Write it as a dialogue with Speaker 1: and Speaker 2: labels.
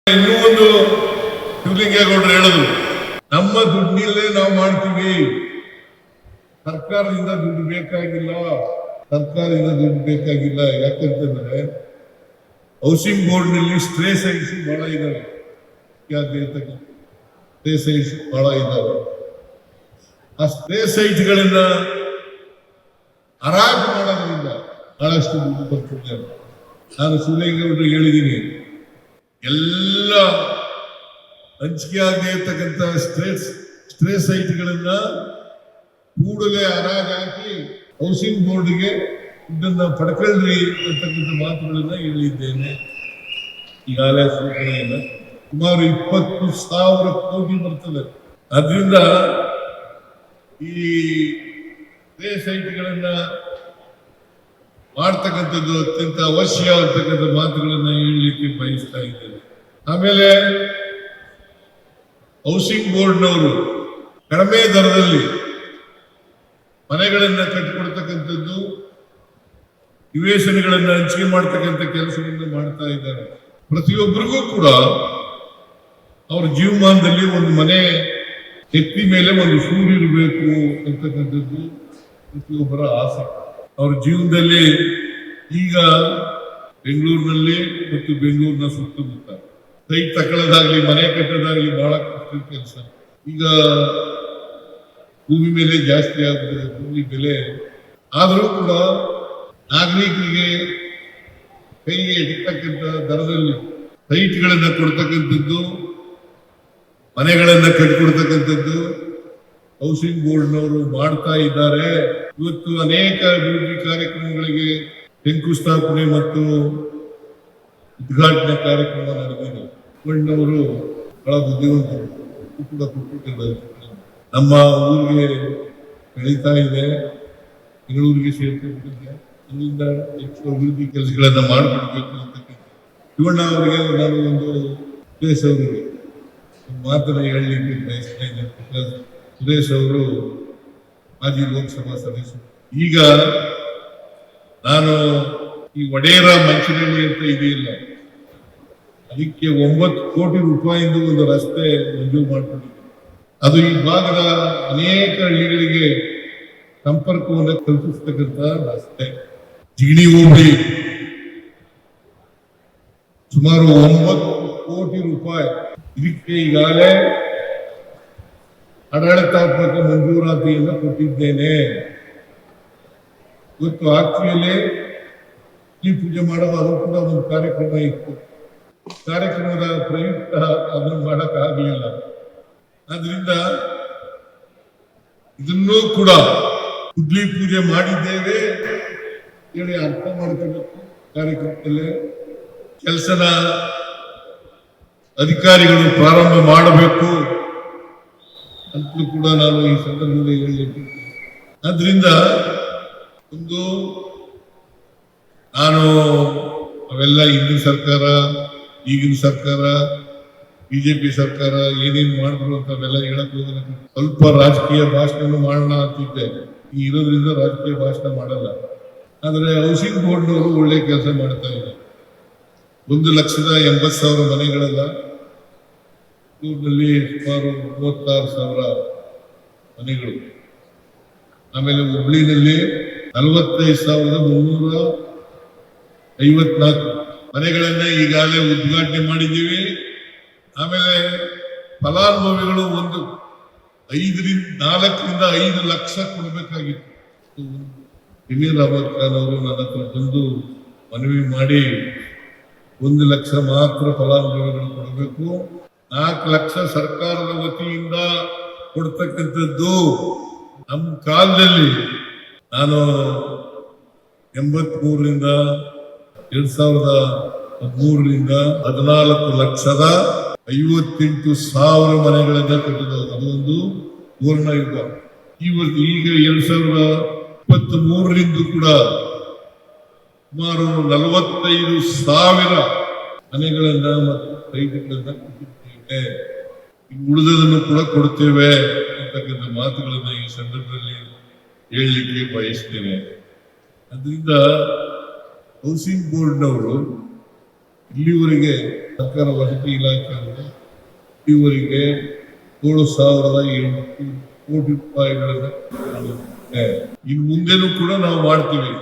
Speaker 1: ಇನ್ನೂ ಒಂದು ಶಿವಲಿಂಗೇಗೌಡರು ಹೇಳಿದ್ರು, ನಮ್ಮ ದುಡ್ಡಿನಲ್ಲೇ ನಾವು ಮಾಡ್ತೀವಿ, ಸರ್ಕಾರದಿಂದ ದುಡ್ಡು ಬೇಕಾಗಿಲ್ಲ, ಸರ್ಕಾರದಿಂದ ದುಡ್ಡು ಬೇಕಾಗಿಲ್ಲ. ಯಾಕಂತಂದ್ರೆ ಹೌಸಿಂಗ್ ಬೋರ್ಡ್ ನಲ್ಲಿ ಸ್ಟ್ರೇ ಸೈಟ್ಸ್ ಬಹಳ ಇದಾವೆ, ಸ್ಟ್ರೇ ಸೈಟ್ಸ್ ಬಹಳ ಇದಾವೆ. ಆ ಸ್ಟ್ರೇ ಸೈಟ್ಗಳನ್ನ ಹರಾಜು ಮಾಡೋದ್ರಿಂದ ಬಹಳಷ್ಟು ದುಡ್ಡು ಬರ್ತದೆ. ನಾನು ಶಿವಲಿಂಗೇಗೌಡರು ಹೇಳಿದ್ದೀನಿ, ಎಲ್ಲ ಹಂಚಿಕೆ ಆಗದೆ ಇರ್ತಕ್ಕಂಥ ಸ್ಟ್ರೇ ಸೈಟ್ಗಳನ್ನ ಕೂಡಲೇ ಹರಾಜು ಹಾಕಿ ಹೌಸಿಂಗ್ ಬೋರ್ಡ್ಗೆ ಇದನ್ನ ಪಡ್ಕೊಳ್ರಿ ಅಂತಕ್ಕಂಥ ಮಾತುಗಳನ್ನ ಹೇಳಿದ್ದೇನೆ. ಈಗಾಗಲೇ ಸೂಚನೆಯನ್ನ ಸುಮಾರು 20,000 ಕೋಟಿ ಬರ್ತದೆ. ಅದರಿಂದ ಈ ಸ್ಟ್ರೇ ಸೈಟ್ಗಳನ್ನ ಮಾಡ್ತಕ್ಕಂಥದ್ದು ಅತ್ಯಂತ ಅವಶ್ಯ ಅಂತಕ್ಕಂಥ ಮಾತುಗಳನ್ನ ಹೇಳಲಿಕ್ಕೆ ಬಯಸ್ತಾ ಇದ್ದೇನೆ. ಆಮೇಲೆ ಹೌಸಿಂಗ್ ಬೋರ್ಡ್ನವರು ಕಡಿಮೆ ದರದಲ್ಲಿ ಮನೆಗಳನ್ನ ಕಟ್ಟಿಕೊಡ್ತಕ್ಕಂಥದ್ದು, ನಿವೇಶನಗಳನ್ನ ಹಂಚಿಕೆ ಮಾಡ್ತಕ್ಕಂಥ ಕೆಲಸವನ್ನು ಮಾಡ್ತಾ ಇದ್ದಾರೆ. ಪ್ರತಿಯೊಬ್ಬರಿಗೂ ಕೂಡ ಅವರ ಜೀವಮಾನದಲ್ಲಿ ಒಂದು ಮನೆ ಎತ್ತಿ ಮೇಲೆ ಒಂದು ಸೂರು ಇರಬೇಕು ಅಂತಕ್ಕಂಥದ್ದು ಪ್ರತಿಯೊಬ್ಬರ ಆಸೆ. ಅವ್ರ ಜೀವನದಲ್ಲಿ ಈಗ ಬೆಂಗಳೂರಿನಲ್ಲಿ ಮತ್ತು ಬೆಂಗಳೂರಿನ ಸುತ್ತಮುತ್ತ ಸೈಟ್ ತಗೊಳ್ಳೋದಾಗ್ಲಿ, ಮನೆ ಕಟ್ಟೋದಾಗ್ಲಿ ಬಹಳ ಕಷ್ಟದ ಕೆಲಸ. ಈಗ ಭೂಮಿ ಮೇಲೆ ಜಾಸ್ತಿ ಆಗ್ತದೆ, ಭೂಮಿ ಬೆಲೆ. ಆದರೂ ಕೂಡ ನಾಗರಿಕರಿಗೆ ಕೈಗೆ ಎಟತಕ್ಕಂಥ ದರದಲ್ಲಿ ಸೈಟ್ಗಳನ್ನ ಕೊಡ್ತಕ್ಕಂಥದ್ದು, ಮನೆಗಳನ್ನ ಕಟ್ಟಿಕೊಡ್ತಕ್ಕಂಥದ್ದು ಹೌಸಿಂಗ್ ಬೋರ್ಡ್ನವರು ಮಾಡ್ತಾ ಇದ್ದಾರೆ. ಇವತ್ತು ಅನೇಕ ಅಭಿವೃದ್ಧಿ ಕಾರ್ಯಕ್ರಮಗಳಿಗೆ ಶಂಕುಸ್ಥಾಪನೆ ಮತ್ತು ಉದ್ಘಾಟನೆ ಕಾರ್ಯಕ್ರಮ ನಡೆದಿದೆ. ಬಣ್ಣವರು ಬಹಳ ಬುದ್ಧಿವಂತರು ಕೂಡ ಕೊಟ್ಟಿದ್ದಾರೆ. ನಮ್ಮ ಊರಿಗೆ ಬೆಳೀತಾ ಇದೆ, ಬೆಂಗಳೂರಿಗೆ ಸೇರ್ಕೊಂಡಿದೆ. ಇಲ್ಲಿಂದ ಹೆಚ್ಚು ಅಭಿವೃದ್ಧಿ ಕೆಲಸಗಳನ್ನ ಮಾಡಿಕೊಡ್ಬೇಕು ಅಂತಕ್ಕಂಥ ಶಿವಣ್ಣ ಅವರಿಗೆ ನಾನು ಒಂದು ಸುರೇಶ್ ಅವರಿಗೆ ಮಾತನ್ನ ಹೇಳಲಿಕ್ಕೆ ಬಯಸ್ತಾ ಇದ್ದೇನೆ. ಸುರೇಶ್ ಅವರು ಮಾಜಿ ಲೋಕಸಭಾ ಸದಸ್ಯರು. ಈಗ ನಾನು ಈ ವಡೇರ ಮಂಚನಹಳ್ಳಿ ಅಂತ ಇದೆಯಲ್ಲ, ಅದಕ್ಕೆ 9 ಕೋಟಿ ರೂಪಾಯಿಂದ ಒಂದು ರಸ್ತೆ ಮಂಜೂರು ಮಾಡಿಕೊಂಡಿದೆ. ಅದು ಈ ಭಾಗದ ಅನೇಕ ಹಳ್ಳಿಗಳಿಗೆ ಸಂಪರ್ಕವನ್ನು ಕಲ್ಪಿಸ್ತಕ್ಕಂಥ ರಸ್ತೆ. ಜಿಗಣಿ ಹೋಬಳಿ ಸುಮಾರು 9 ಕೋಟಿ ರೂಪಾಯಿ ಇದಕ್ಕೆ ಈಗಾಗಲೇ ಆಡಳಿತಾತ್ಮಕ ಮಂಜೂರಾತಿಯನ್ನು ಕೊಟ್ಟಿದ್ದೇನೆ. ಇವತ್ತು ಆಕ್ಚುಲಿ ಈ ಪೂಜೆ ಮಾಡೋದು ಅದು ಕೂಡ ಒಂದು ಕಾರ್ಯಕ್ರಮ ಇತ್ತು. ಕಾರ್ಯಕ್ರಮದ ಪ್ರಯುಕ್ತ ಅದನ್ನು ಮಾಡಕ್ ಆಗಲಿಲ್ಲ. ಆದ್ರಿಂದ ಇದನ್ನೂ ಕೂಡ ಗುದ್ಲಿ ಪೂಜೆ ಮಾಡಿದ್ದೇವೆ ಹೇಳಿ ಅರ್ಥ ಮಾಡ್ಕೋಬೇಕು. ಕಾರ್ಯಕ್ರಮದಲ್ಲಿ ಕೆಲಸನ ಅಧಿಕಾರಿಗಳು ಪ್ರಾರಂಭ ಮಾಡಬೇಕು ಅಂತಲೂ ಕೂಡ ನಾನು ಈ ಸಂದರ್ಭದಲ್ಲಿ ಹೇಳಲಿಕ್ಕೆ. ಆದ್ರಿಂದ ಒಂದು ನಾನು ಅವೆಲ್ಲ ಹಿಂದಿನ ಸರ್ಕಾರ, ಈಗಿನ ಸರ್ಕಾರ, ಬಿಜೆಪಿ ಸರ್ಕಾರ ಏನೇನು ಮಾಡಿದ್ರು ಅಂತ ಅವೆಲ್ಲ ಹೇಳಕ್ ಹೋದ್ರೆ ಸ್ವಲ್ಪ ರಾಜಕೀಯ ಭಾಷಣ ಮಾಡೋಣ ಅಂತಿದ್ದೆ. ಈ ಇರೋದ್ರಿಂದ ರಾಜಕೀಯ ಭಾಷಣ ಮಾಡಲ್ಲ. ಆದ್ರೆ ಹೌಸಿಂಗ್ ಬೋರ್ಡ್ನವರು ಒಳ್ಳೆ ಕೆಲಸ ಮಾಡ್ತಾ ಇದ್ದಾರೆ. 1,80,000 ಮನೆಗಳೆಲ್ಲ ಊರಿನಲ್ಲಿ ಸುಮಾರು 36,000 ಮನೆಗಳು. ಆಮೇಲೆ ಹುಬ್ಳಿನಲ್ಲಿ 45,354 ಮನೆಗಳನ್ನ ಈಗಾಗಲೇ ಉದ್ಘಾಟನೆ ಮಾಡಿದ್ದೀವಿ. ಆಮೇಲೆ ಫಲಾನುಭವಿಗಳು 4ರಿಂದ 5 ಲಕ್ಷ ಕೊಡಬೇಕಾಗಿತ್ತು. ಜಮೀರ್ ಅಹಮದ್ ಖಾನ್ ಅವರು ನನ್ನ ಹತ್ರ ಬಂದು ಮನವಿ ಮಾಡಿ 1 ಲಕ್ಷ ಮಾತ್ರ ಫಲಾನುಭವಿಗಳು ಕೊಡಬೇಕು, 4 ಲಕ್ಷ ಸರ್ಕಾರದ ವತಿಯಿಂದ ಕೊಡ್ತಕ್ಕಂಥದ್ದು. ನಮ್ಮ ಕಾಲದಲ್ಲಿ ನಾನು 83ರಿಂದ 2013ರಿಂದ 14,58,000 ಮನೆಗಳನ್ನ ಕಟ್ಟಿದವರು. ಅದೊಂದು ಪೂರ್ಣ ಯುಗ. ಈಗ 2023ರಿಂದ ಕೂಡ ಸುಮಾರು 45,000 ಮನೆಗಳನ್ನ ಮತ್ತು ಸೈಟ್ಗಳನ್ನ ಕೊಟ್ಟಿದ್ದೇವೆ. ಉಳಿದದನ್ನು ಕೂಡ ಕೊಡ್ತೇವೆ ಅಂತಕ್ಕಂಥ ಮಾತುಗಳನ್ನ ಈ ಸಂದರ್ಭದಲ್ಲಿ ಹೇಳಲಿಕ್ಕೆ ಬಯಸ್ತೇನೆ. ಅದರಿಂದ ಹೌಸಿಂಗ್ ಬೋರ್ಡ್ನವರು ಇಲ್ಲಿವರೆಗೆ ಸರ್ಕಾರ ವಸತಿ ಇಲಾಖೆಯಿಂದ ಇಲ್ಲಿವರೆಗೆ 7,800 ಕೋಟಿ ರೂಪಾಯಿಗಳನ್ನು ಇನ್ನು ಮುಂದೆನೂ ಕೂಡ ನಾವು ಮಾಡ್ತೀವಿ.